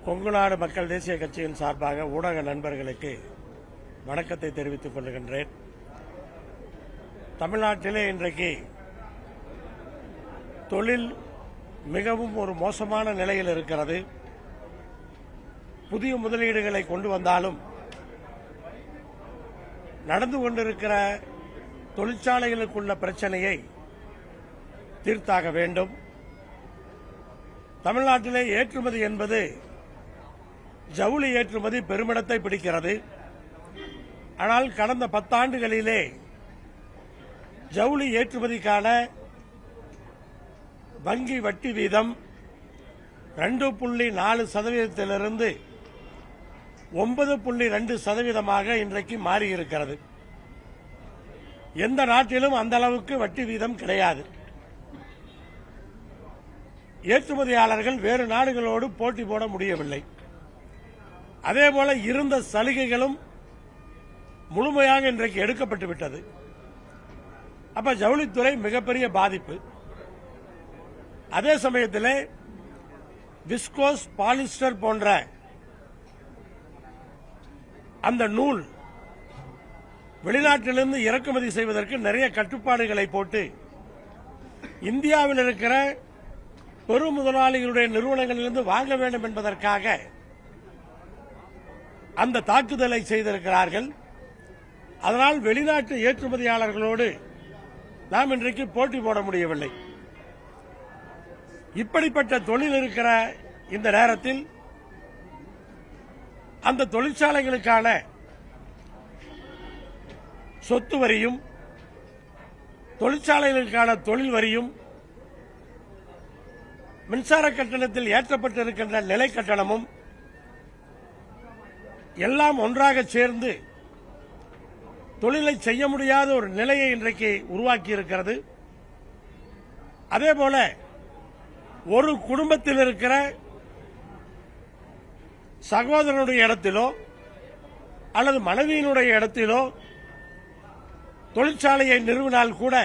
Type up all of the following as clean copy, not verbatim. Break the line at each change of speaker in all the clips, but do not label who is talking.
கொங்குநாடு மக்கள் தேசிய கட்சியின் சார்பாக ஊடக நண்பர்களுக்கு வணக்கத்தை தெரிவித்துக் கொள்கின்றேன். தமிழ்நாட்டிலே இன்றைக்கு தொழில் மிகவும் ஒரு மோசமான நிலையில் இருக்கிறது. புதிய முதலீடுகளை கொண்டு வந்தாலும் நடந்து கொண்டிருக்கிற தொழிற்சாலைகளுக்குள்ள பிரச்சனையை தீர்த்தாக வேண்டும். தமிழ்நாட்டிலே ஏற்றுமதி என்பது ஜவுளி ஏற்றுமதி பெருமிடத்தை பிடிக்கிறது. ஆனால் கடந்த 10 ஆண்டுகளிலே ஜவுளி ஏற்றுமதிக்கான வங்கி வட்டி வீதம் 2.4% 9.2% இன்றைக்கு மாறியிருக்கிறது. எந்த நாட்டிலும் அந்த அளவுக்கு வட்டி வீதம் கிடையாது. ஏற்றுமதியாளர்கள் வேறு நாடுகளோடு போட்டி போட முடியவில்லை. அதேபோல இருந்த சலுகைகளும் முழுமையாக இன்றைக்கு எடுக்கப்பட்டு விட்டது. அப்ப ஜவுளித்துறை மிகப்பெரிய பாதிப்பு. அதே சமயத்தில் விஸ்கோஸ், பாலிஸ்டர் போன்ற அந்த நூல் வெளிநாட்டிலிருந்து இறக்குமதி செய்வதற்கு நிறைய கட்டுப்பாடுகளை போட்டு இந்தியாவில் இருக்கிற பெரும் முதலாளிகளுடைய நிறுவனங்களிலிருந்து வாங்க வேண்டும் என்பதற்காக அந்த தாக்குதலை செய்திருக்கிறார்கள். அதனால் வெளிநாட்டு ஏற்றுமதியாளர்களோடு நாம் இன்றைக்கு போட்டி போட முடியவில்லை. இப்படிப்பட்ட தொழில் இருக்கிற இந்த நேரத்தில் அந்த தொழிற்சாலைகளுக்கான சொத்து வரியும் தொழிற்சாலைகளுக்கான தொழில் வரியும் மின்சார கட்டணத்தில் ஏற்றப்பட்டிருக்கின்ற நிலை கட்டணமும் எல்லாம் ஒன்றாக சேர்ந்து தொழிலை செய்ய முடியாத ஒரு நிலையை இன்றைக்கு உருவாக்கி இருக்கிறது. அதேபோல ஒரு குடும்பத்தில் இருக்கிற சகோதரனுடைய இடத்திலோ அல்லது மனைவியினுடைய இடத்திலோ தொழிற்சாலையை நிறுவினால் கூட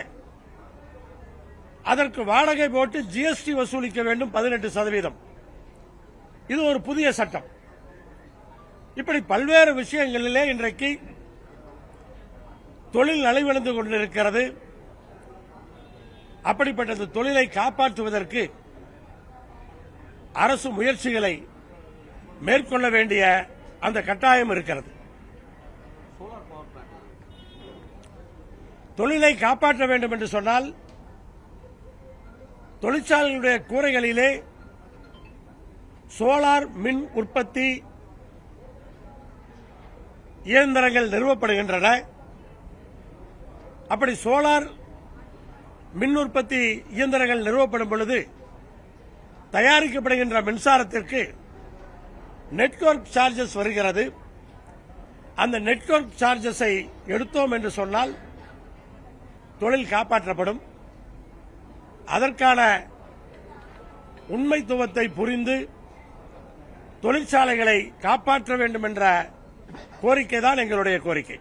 அதற்கு வாடகை போட்டு ஜிஎஸ்டி வசூலிக்க வேண்டும் 18%. இது ஒரு புதிய சட்டம். இப்படி பல்வேறு விஷயங்களிலே இன்றைக்கு தொழில் நலிவடைந்து கொண்டிருக்கிறது. அப்படிப்பட்ட தொழிலை காப்பாற்றுவதற்கு அரசு முயற்சிகளை மேற்கொள்ள வேண்டிய அந்த கட்டாயம் இருக்கிறது. தொழிலை காப்பாற்ற வேண்டும் என்று சொன்னால் தொழிற்சாலைகளுடைய கூரைகளிலே சோலார் மின் உற்பத்தி இயந்திரங்கள் நிறுவப்படுகின்றன. அப்படி சோலார் மின் உற்பத்தி இயந்திரங்கள் நிறுவப்படும் பொழுது தயாரிக்கப்படுகின்ற மின்சாரத்திற்கு நெட்வொர்க் சார்ஜஸ் வருகிறது. அந்த நெட்வொர்க் சார்ஜஸை எடுத்தோம் என்று சொன்னால் தொழில் காப்பாற்றப்படும். அதற்கான உண்மைத்துவத்தை புரிந்து தொழிற்சாலைகளை காப்பாற்ற வேண்டும் என்ற கோரிக்கை தான் எங்களுடைய கோரிக்கை.